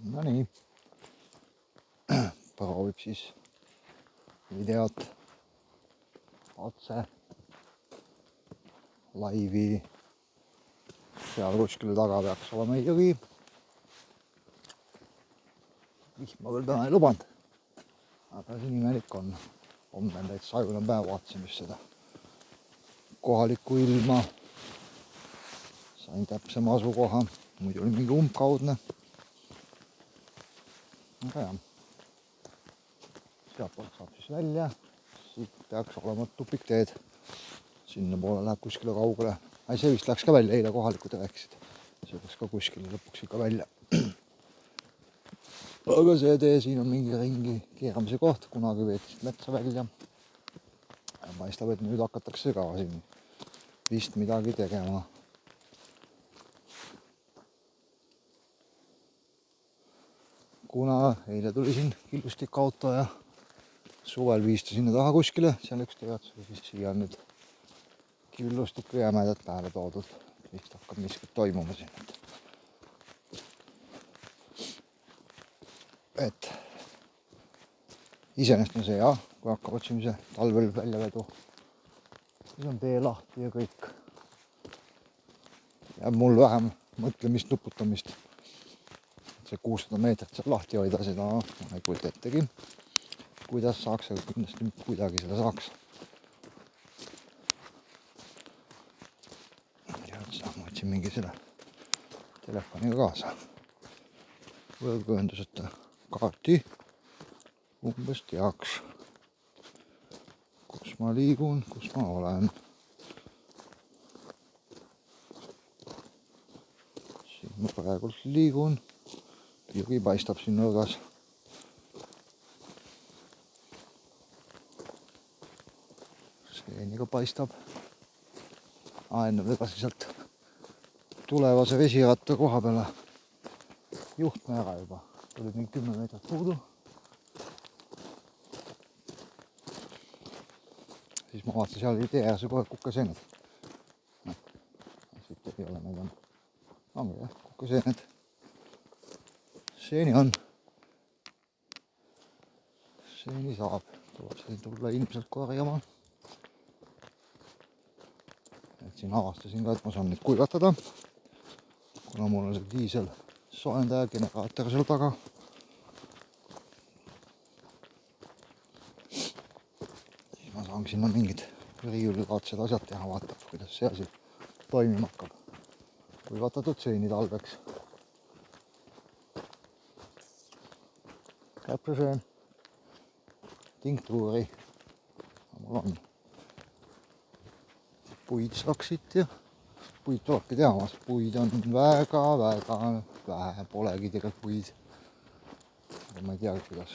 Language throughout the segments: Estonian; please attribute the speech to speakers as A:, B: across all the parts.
A: No nii, proovib siis videot otse laivi. Seal kuskil taga peaks olema jõgi. Vihma küll täna ei lubanud, aga siin imelik on. Homme on täitsa ajune päev, vaatasin just seda kohalikku ilma. Sain täpsema asukoha, muidu oli mingi umbkaudne. Aga jah, sealtpoolt saab siis välja, siit peaks olema tupikteed. Sinna poole läheb kuskile kaugele. See vist läks ka välja, eile kohalikud rääkisid. See läks ka kuskile lõpuks ikka välja. Aga see tee siin on mingi ringi keeramise koht, kunagi veetsid metsa välja. Paistab, et nüüd hakatakse ka siin vist midagi tegema. Kuna eile tuli siin killustik auto ja suvel viisti sinna taha kuskile, seal üks tead, siis siia on nüüd killustikku jämedat pääle toodud. Vist hakkab miskit toimuma siin. Et iseenesest on see jah, kui hakkab otsimise talvel väljavedu, siis on tee lahti ja kõik. Jääb mul vähem mõtlemist, nuputamist. See 600 meetrit saab lahti hoida, seda ma ei kujuta ettegi. Kuidas saaks, aga kindlasti kuidagi seda saaks. Ja ma võtsin mingi selle telefoniga kaasa. Võrguühenduseta kaarti umbes teaks, kus ma liigun, kus ma olen. Siin ma praegult liigun. Jõgi paistab siin nurgas. Seeni ka paistab. Enne vedasin sealt tulevase vesiratta koha peale juhtme ära juba. Tuli mingi 10 meetrit puudu. Siis ma vaatasin, seal oli tee ääres kohe kukeseened. Siit ei ole, need on. Ongi jah, kukeseened. Seeni on. Seeni saab. Tuleb siin tulla ilmselt korjama. Et siin avastasin ka, et ma saan neid kuivatada. Kuna mul on see diisel soojendaja generaator seal taga. Siis ma saan sinna mingid riiulilaadsed asjad teha, vaatab, kuidas see asi toimima hakkab. Kuivatatud seeni talveks. Käpraseen, tinktuuri, mul on puid saksid ja puid tulebki teha, puid on väga vähe, polegi tegelikult puid. Aga ma ei tea, kuidas.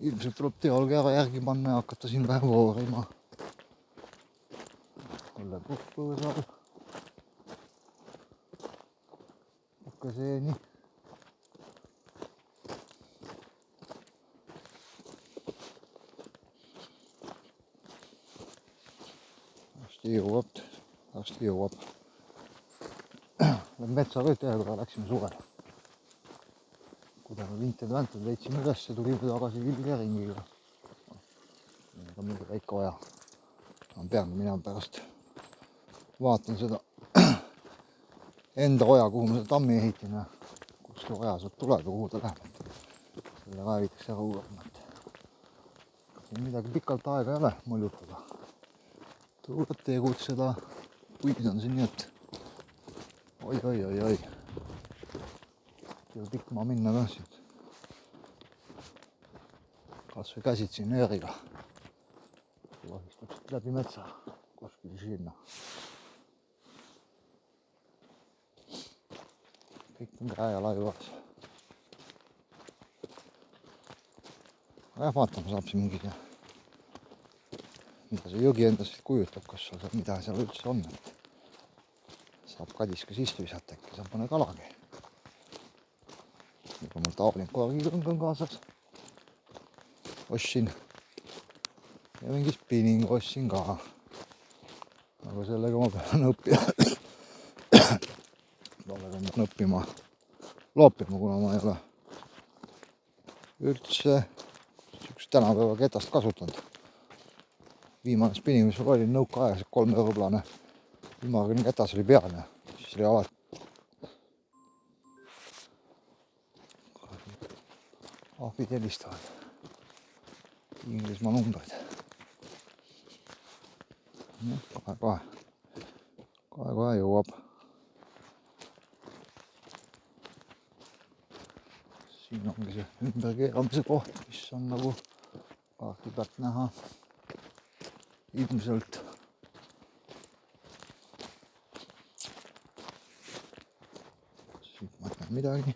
A: Ilmselt tuleb teolgi ära järgi panna ja hakata siin vähe voorima. Olla puhkpõõsal. Puhkeseeni. Varsti jõuab. Metsa teha, kui läksime suvel. Kui me vinted väntud leitsime üles ja tulime tagasi Vilja ringiga. Siin on mingi väike oja. Ma pean minema pärast. Vaatan seda enda oja, kuhu ma seda tammi ehitin ja kus see oja sealt tuleb ja kuhu ta läheb. Selle kaevitakse ära uurima. Siin midagi pikalt aega ei ole muljutada. Tuleb tegutseda, puid on siin nii, et oi. Teil pikk maa minna ka siit. Kas või käsid siin nööriga. Vahistaksid läbi metsa, kuskil sinna. Kõik on käe ja laivas. Aga jah, vaatama saab siin mingid ja mida see jõgi endast kujutab, kas mida seal üldse on. Saab kadiska sisse visata, äkki saab mõne kalagi. Juba mul taoline korgilõng on kaasas. Ostsin. Ja mingi spinning ostsin ka. Aga sellega ma pean õppima. Ma pean õppima loopima, kuna ma ei ole üldse siukest tänapäeva ketast kasutanud. Viimane spinning, mis mul oli nõukaajas, 3 europlane ümmargune ketas oli peal ja siis oli alati ahvid helistavad Inglismaa numbreid. Kohe jõuab. Siin ongi see ümberkeeramise koht, mis on nagu kaardi pealt näha ilmselt. Siit ma ei näe midagi.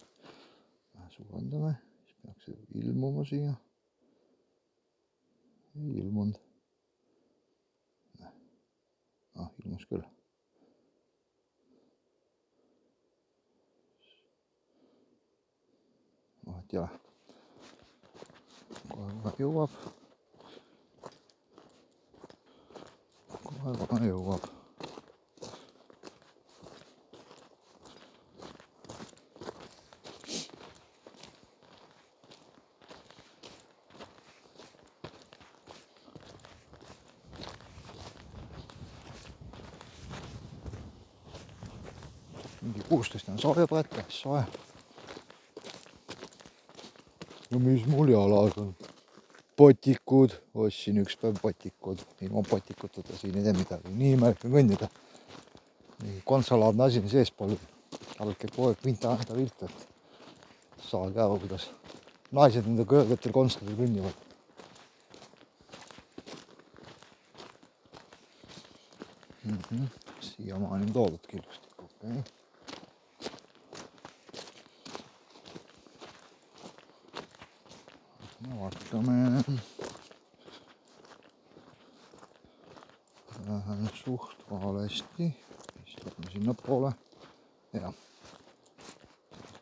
A: Suurendame, siis peaks ilmuma siia. Ei ilmunud. Ilmus küll. Vahet ei ole. Kohe jõuab. Kohe jõuab. Mingi 16 on sooja võtta, soe. No mis mul jalas on? Potikud, ostsin üks päev potikud, ilma potikuteta siin ei tee midagi, nii märgin kõndida. Mingi konsolaadne asi on seespool, tal käib kogu aeg vinta vilt, et saage aru, kuidas naised nende kõrgetel konstadel kõnnivad. Siiamaani on toodud killustikku, okei. Vaatame. Lähen suht valesti. Istame sinna poole. Ja.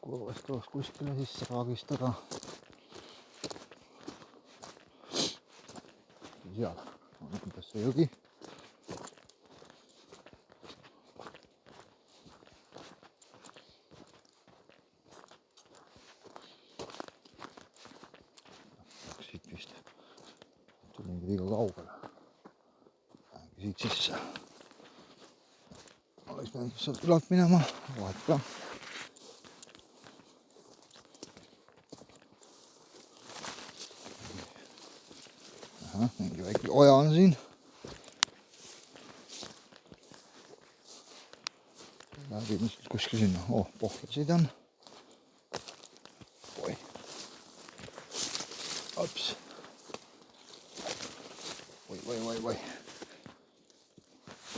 A: Kurvast tuleks kuskile sisse raagistada. Seal on umbes see jõgi. Siit vist tulingi liiga kaugele. Siit sisse. Oleks pidanud sealt ülalt minema, vahet ka. Mingi väike oja on siin. Läbi kuskil sinna. Pohlasid on. Oi. Ops. Oi.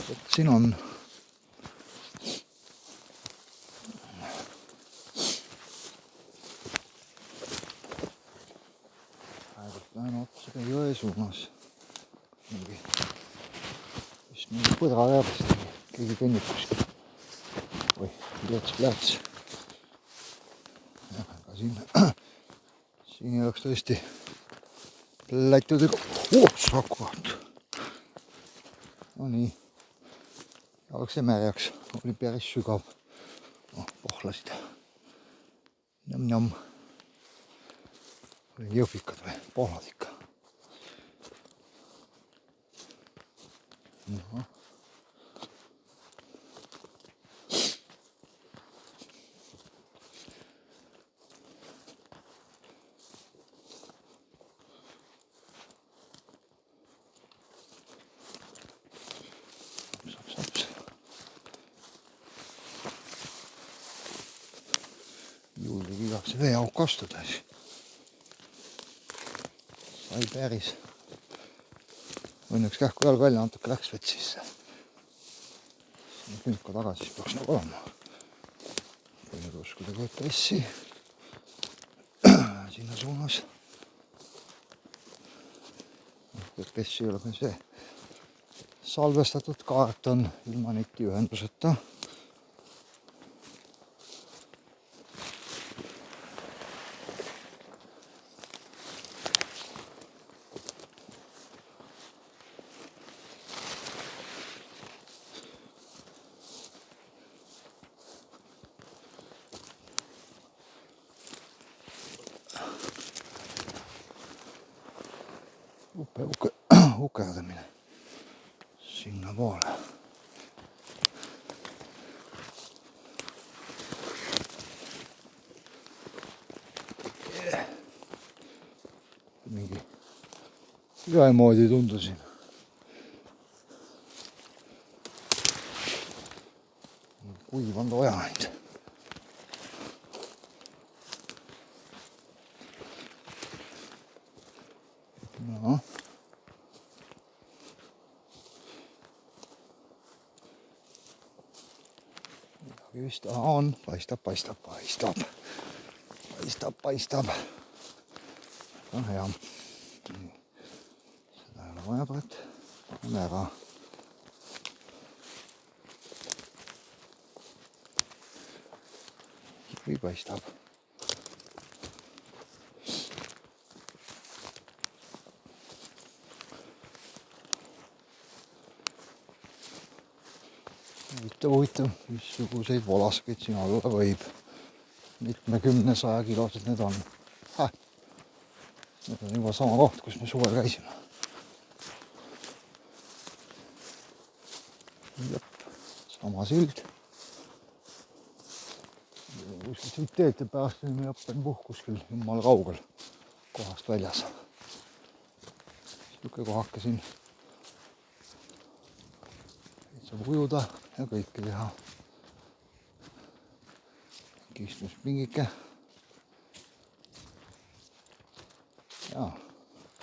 A: Et siin on. Lähen otsa jõe suunas. Vist mingi põdra järjest keegi kõnnib kuskil. Oi, plets. Jah, aga siin ei oleks tõesti lätudega. Sakuvat. No nii. Jalaks märjaks. Oli päris sügav. Pohlasid. Njam. Jõhvikad või pohlad ikka. Julgegi igaks veeauk astuda siis. Sai päris. Õnneks kähku jalg välja natuke läks vett sisse. Nüüd ka tagasi siis peaks nagu olema. Põhjad uskuda GPS-i. Sinna suunas. GPS-i ei ole meil see salvestatud kaart on ilma netiühenduseta. ukerdamine sinnapoole. Mingi ülemoodi tundusin. Kuiv on toja ainult. No. Midagi vist on. Paistab. On hea. Seda ei ole vaja praegu. On ära. Või paistab. Huvitav, missuguseid volaskeid siin alla võib. Mitmekümne 100 kilosed need on. Need on juba sama koht, kus me suvel käisime. Jep, sama sild. Kuskil siit teete pärast me õppen kuskil jumala kaugel kohast väljas. Siuke kohake siin. Saab ujuda ja kõike teha. Istumispingike. Jaa,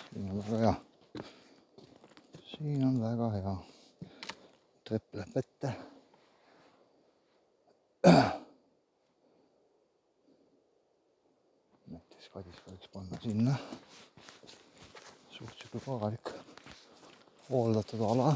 A: siin on väga hea. Siin on väga hea. Trepp läheb ette. Näiteks kadis võiks panna sinna. Suht siuke korralik hooldatud ala.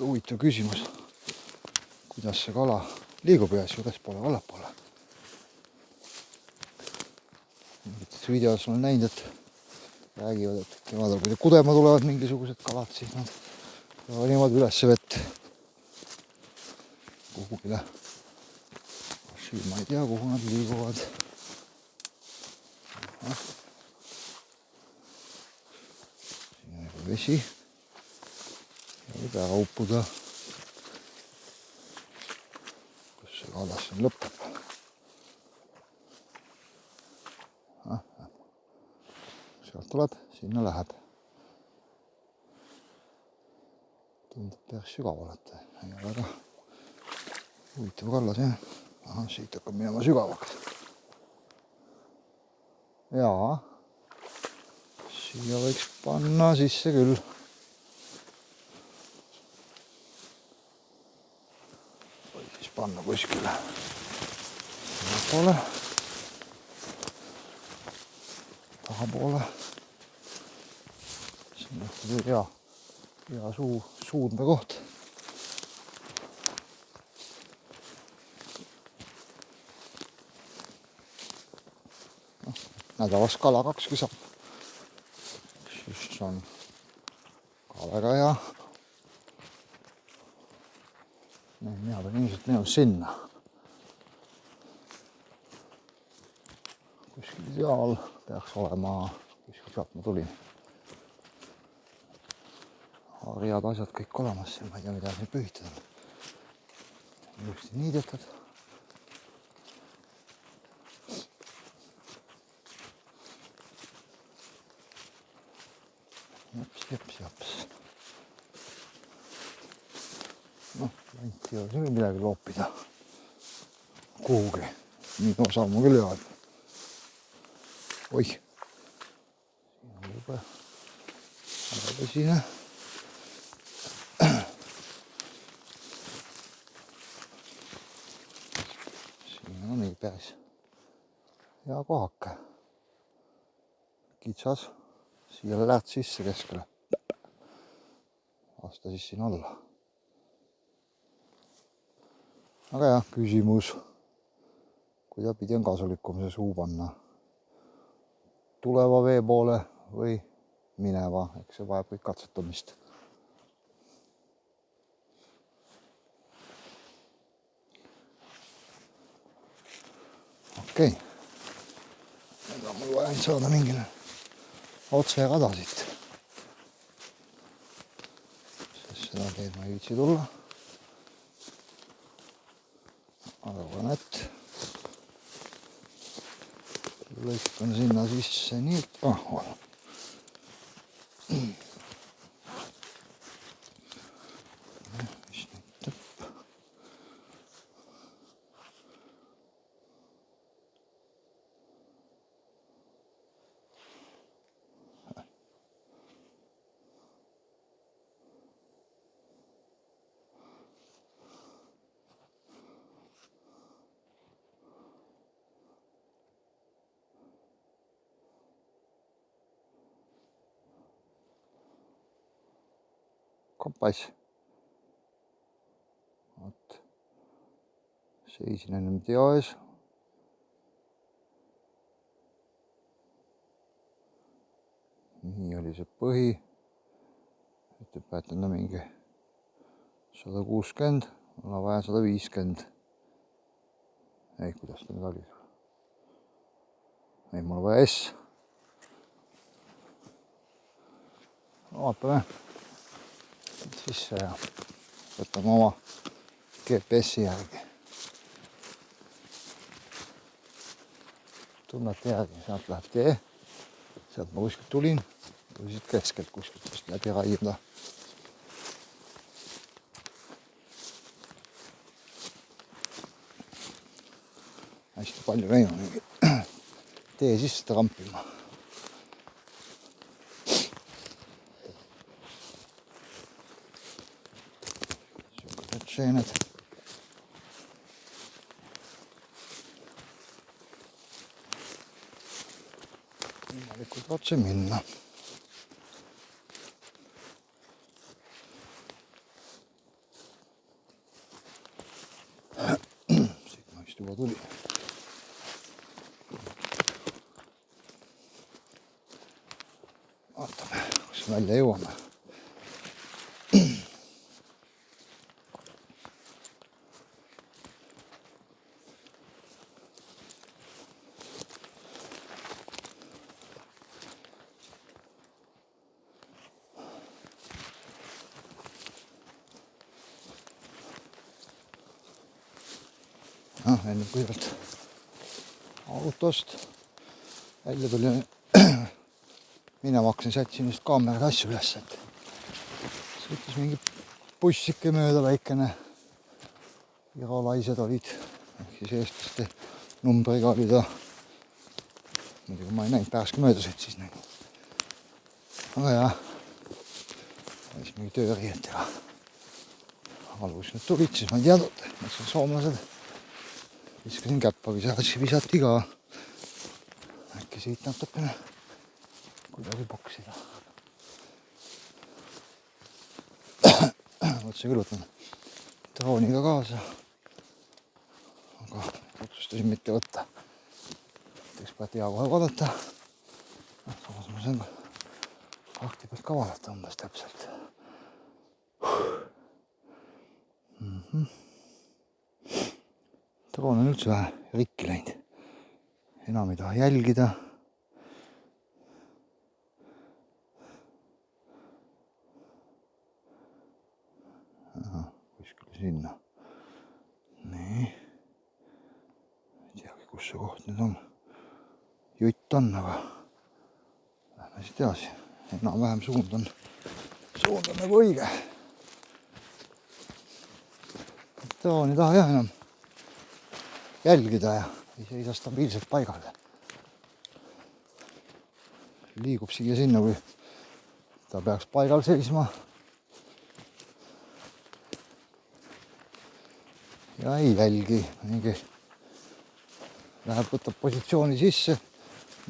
A: Huvitav küsimus, kuidas see kala liigub ühes ülespoole allapoole. Mingites videos olen näinud, et räägivad, et kevadel, kui kudema tulevad mingisugused kalad, siis nad niimoodi ülesse vett kuhugile. Siin ma ei tea, kuhu nad liiguvad. Siin on juba vesi. Võib ära uppuda, kus see kalas siin lõpeb. Sealt tuleb, sinna läheb. Tundub päris sügav olete. Ei ole väga huvitav kallas, jah. Aha, siit hakkab minema sügavaks. Jaa, siia võiks panna sisse küll. Panna kuskile poole, tahapoole. Siin on hea suunda koht. Nädavas kala 2 saab. Siis on ka väga hea. Mina pean ilmselt minema sinna. Kuskil seal peaks olema, kuskil sealt ma tulin. Harjad asjad kõik olemas, ma ei tea, mida siin pühitada on. Ilusti niidetud. Japs. Noh, anti ei ole midagi loopida kuhugi. Nii osa ma küll jääd. Oih. Siin on juba vesine. Siin on nii päris hea kohake. Kitsas. Siia lähed sisse keskele. Aasta siis siin alla. Aga jah, küsimus, kuidapidi on kasulikum see suu panna tuleva vee poole või mineva, eks see vajab kõik katsetamist. okei. Nüüd on mul vaja saada mingile otse rada siit. Sest seda teed ma ei viitsi tulla. Aga nätt. Lõikan sinna sisse nii, kompass. Vot. Seisin ennem teaes. Nii oli see põhi. Ütleb, et on mingi 160, mul on vaja 150. Ei, kuidas ta nüüd oli? Ei, mul on vaja S. Vaatame sisse ja võtame oma GPS-i järgi. Tunnete järgi, sealt läheb tee. Sealt ma kuskilt tulin. Siit keskelt kuskilt just läbi raiuda. Hästi palju käinud tee sisse trampima. Seened. Võimalikult otse minna. Siit ma vist juba tuli. Vaatame, kus välja jõuame. Enne kõigepealt autost välja tuli minema hakkasin, sätsin just kaamerad asju üles, et sõitis mingi bussike mööda väikene. Virolaised olid, ehk siis eestlaste numbriga oli ta. Muidugi ma ei näinud, pärast mööda sõitis nagu. Aga jah, siis mingi tööriietega. Algus nüüd tulid, siis ma ei teadnud, mis on soomlased. Viskasin käppa, visati ka. Äkki siit natukene kuidagi boksida. Mõtlesin küll võtan drooniga kaasa. Aga otsustasin mitte võtta. Eks pead hea kohe vaadata. Samas ma saan fakti pealt ka vaadata umbes täpselt. Droon on üldse vähe rikki läinud. Enam ei taha jälgida. Aha, kuskil sinna. Nii. Ei teagi, kus see koht nüüd on. Jutt on, aga lähme siit edasi. Enam-vähem suund on nagu õige. Droon ei taha jah enam jälgida ja ei seisa stabiilselt paigal. Liigub siia sinna, kui ta peaks paigal seisma. Ja ei jälgi. Mingi läheb, võtab positsiooni sisse,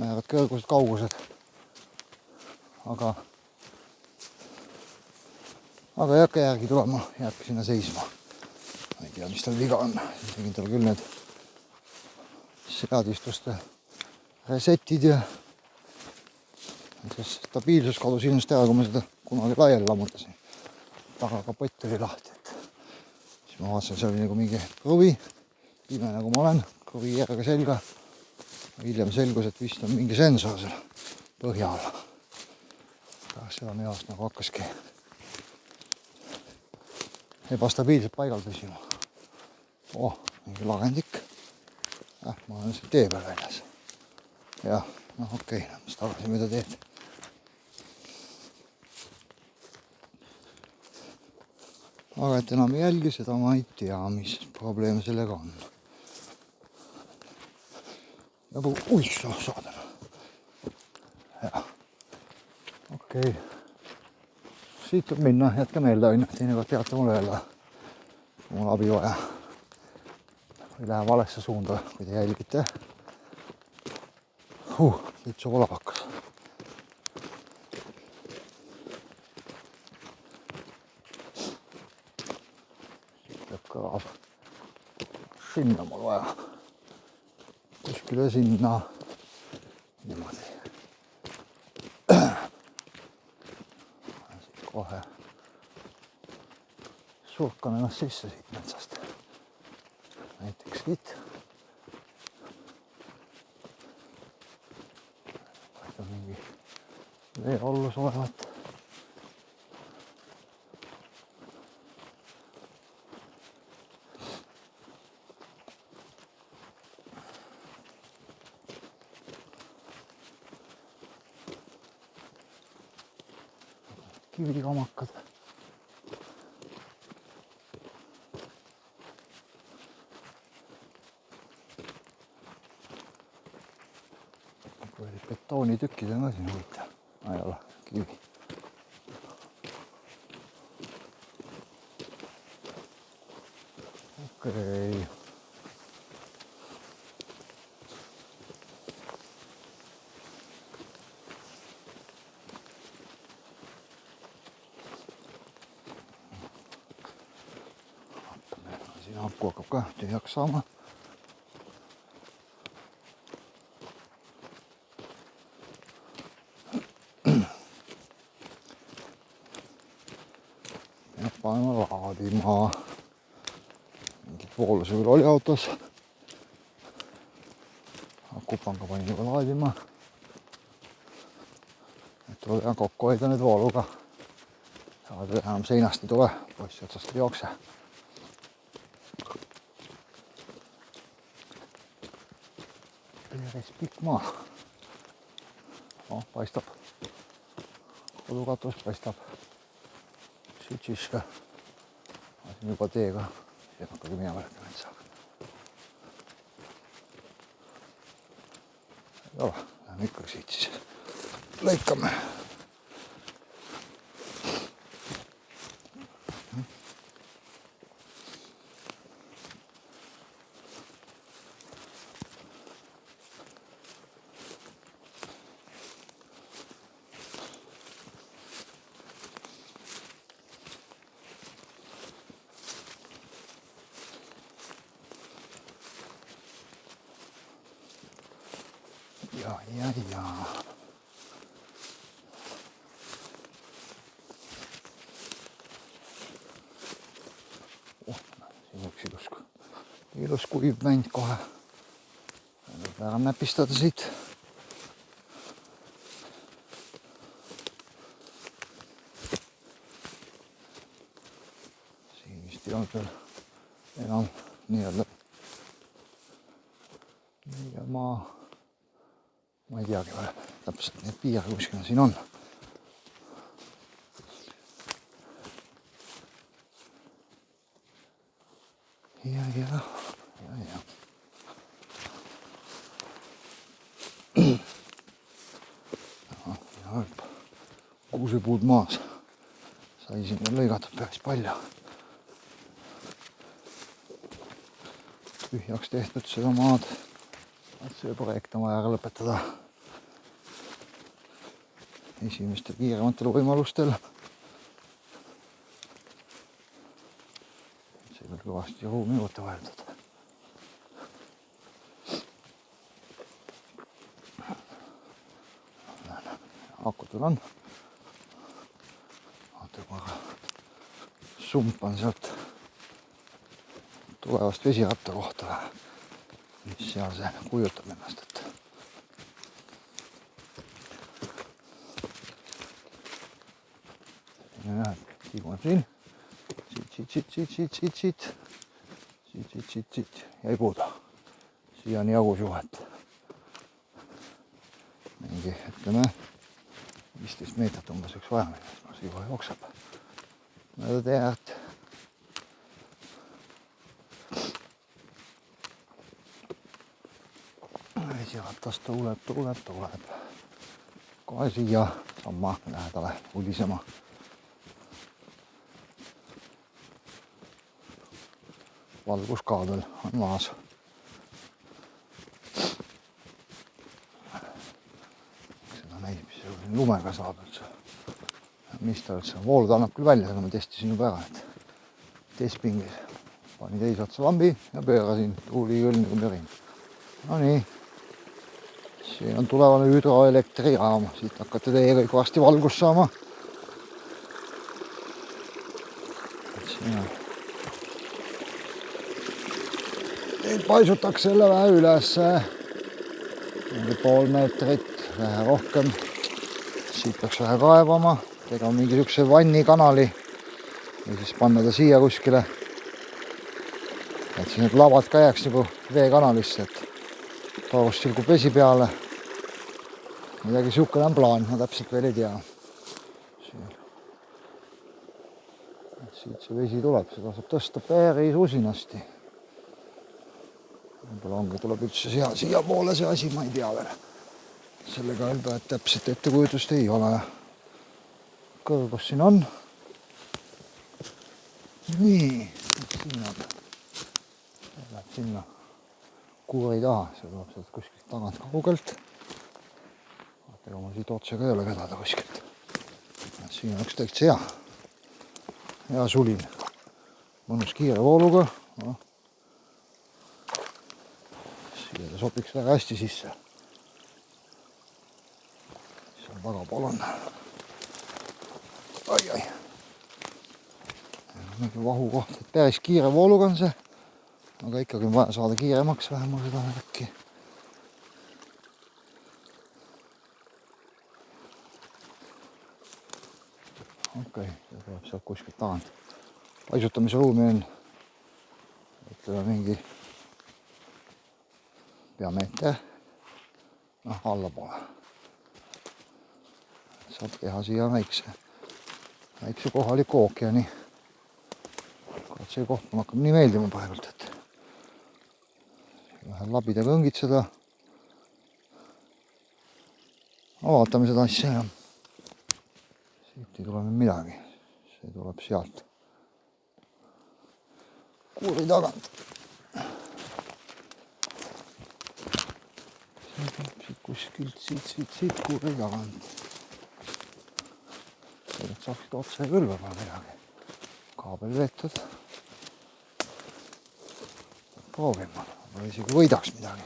A: määrad kõrgused, kaugused. Aga ei hakka järgi tulema, jääbki sinna seisma. Ma ei tea, mis tal viga on. Tegin tal küll need seadistuste resetid ja stabiilsus kadus ilmselt ära, kui ma seda kunagi laiali lammutasin. Taga kapott oli lahti, et siis ma vaatasin, see oli nagu mingi kruvi, pime nagu ma olen, kruvi järga selga, hiljem selgus, et vist on mingi sensor seal põhja all. Pärast seda minu arust nagu hakkaski ebastabiilselt paigal püsima. Mingi lagendik. Ma olen siin tee peal väljas. Jah, okei, mis tagasi mida teed. Aga et enam ei jälgi, seda ma ei tea, mis probleem sellega on. Saadana. Jah, okei. Siit võib minna, jätke meelde aina, teinekord teate mulle öelda, kui mul abi vaja. Või lähe valesse suunda, kui te jälgite. Täitsa vola hakkas. Peab kõlav. Sinna mul vaja. Kuskile sinna. Niimoodi. Kohe surkan ennast sisse siit metsast. Näiteks siit. Paistab mingi vee ollus olevat. Kivikamakad. Betoonitükid on ka siin huvitav. Ei ole, kivi. Okei. Siin akku hakkab ka tühjaks saama. Paneme laadima. Mingid poolused küll oli autos. Akupanga panin juba laadima. Et tuleb ihan kokku hoida nüüd vooluga. Saada enam seinast ei tule, poissi otsast ei jookse. Päris pikk maa. Paistab. Kodukatus paistab. Sütsiska. Ma siin juba teega. Siin hakkagi minema võtta metsaga. Ei ole, lähme ikkagi siit siis. Lõikame. Ja. Siin üks ilus kuiv mänd kohe. Ära näpistada siit. Siin vist ei olnud veel enam nii-öelda ma ei teagi veel täpselt need piire kuskil siin on. Ja. Kuusepuud maas. Sai siin veel lõigatud päris palju. Tühjaks tehtud seda maad. See projekt on vaja ära lõpetada esimestel kiirematel võimalustel. See küll kõvasti ruumi juurde vaheldud. Akutul on. Vaata korra sumpan sealt tulevast vesiratta kohta. Mis seal see kujutab ennast, et näed, tiigu on siin. Siit. Jäi puudu. Siiani jagus juhet. Mingi, ütleme, 15 meetrit umbes üks vaja minna. See juba jookseb. Mööda teed. Esiratas tuleb. Kohe siia samma lähedale ulisema. Valguskaabel on maas. Seda näib, mis see lumega saab üldse. Mis ta üldse, voolud annab küll välja, aga ma testisin juba ära, et testpingis. Pani teise otsa lambi ja pöörasin, tuuli küll nagu mürin. No nii, siin on tulevane hüdroelektrijaam, siit hakkate teie kõik varsti valgust saama. Paisutakse selle vähe üles, pool meetrit, vähe rohkem. Siit peaks vähe kaevama, tegema mingi sükse vannikanali ja siis panna ta siia kuskile. Et siis need lavad ka jääks nagu veekanalisse, et torust silgub vesi peale. Midagi siukene on plaan, ma täpselt veel ei tea. Siit see vesi tuleb, seda saab tõsta päris usinasti. Võib-olla ongi, tuleb üldse siia poole see asi, ma ei tea veel. Sellega öelda, et täpselt ettekujutust ei ole. Kõrgus siin on. Nii, siin on. Läheb sinna kuuri taha, see tuleb sealt kuskilt tagant kaugelt. Vaatega ma siit otsega ei ole vedada kuskilt. Siin oleks täitsa hea. Hea sulin. Mõnus kiire vooluga. No. Siia ta sobiks väga hästi sisse. See on väga palun. Ai. Mingi vahu koht, et päris kiire vooluga on see. Aga ikkagi on vaja saada kiiremaks vähem seda äkki. Okei, see tuleb sealt kuskilt tagant. Paisutamise ruumi on, ütleme mingi pea meeter, allapoole. Saab teha siia väikse kohaliku ookeani. See koht on hakkab nii meeldima praegult, et lähen labidega õngitseda. Vaatame seda asja ja siit ei tule midagi. See tuleb sealt kuuri tagant. See tuleb siit kuskilt siit kuuri tagant. Sellest saaksid otse küll võib-olla midagi. Kaabel veetud. Proovima, ma isegi võidaks midagi.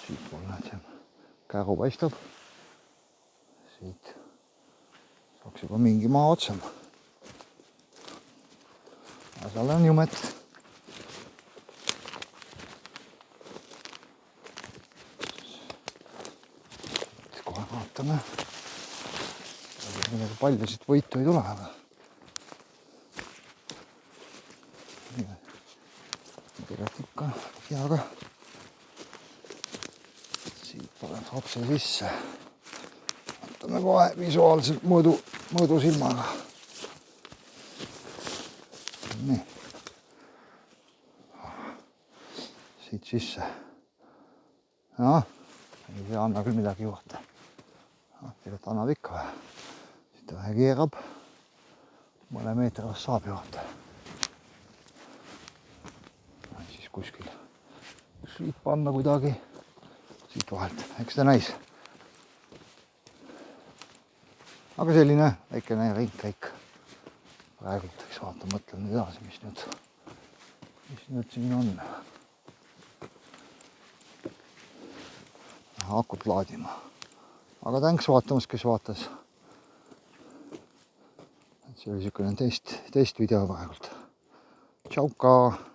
A: Siit pool näed see käru paistab. Siit saaks juba mingi maa otsema. Aga seal on jumet. Kohe vaatame. Midagi palju siit võitu ei tule, aga tegelikult ikka heaga. Siit paneb otse sisse. Vaatame kohe visuaalselt mõõdu silmaga. Nii. Siit sisse. No, ei see anna küll midagi juurde. Tegelikult annab ikka vähe. Siit vähe keerab. Mõne meetri vast saab juurde. Kuskil siit panna kuidagi siit vahelt, eks ta näis. Aga selline väikene ringkäik praegult, eks vaata, mõtlen nüüd edasi, mis nüüd siin on. Akut laadima. Aga tänks vaatamast, kes vaatas. See oli niisugune test video praegult. Tšauka!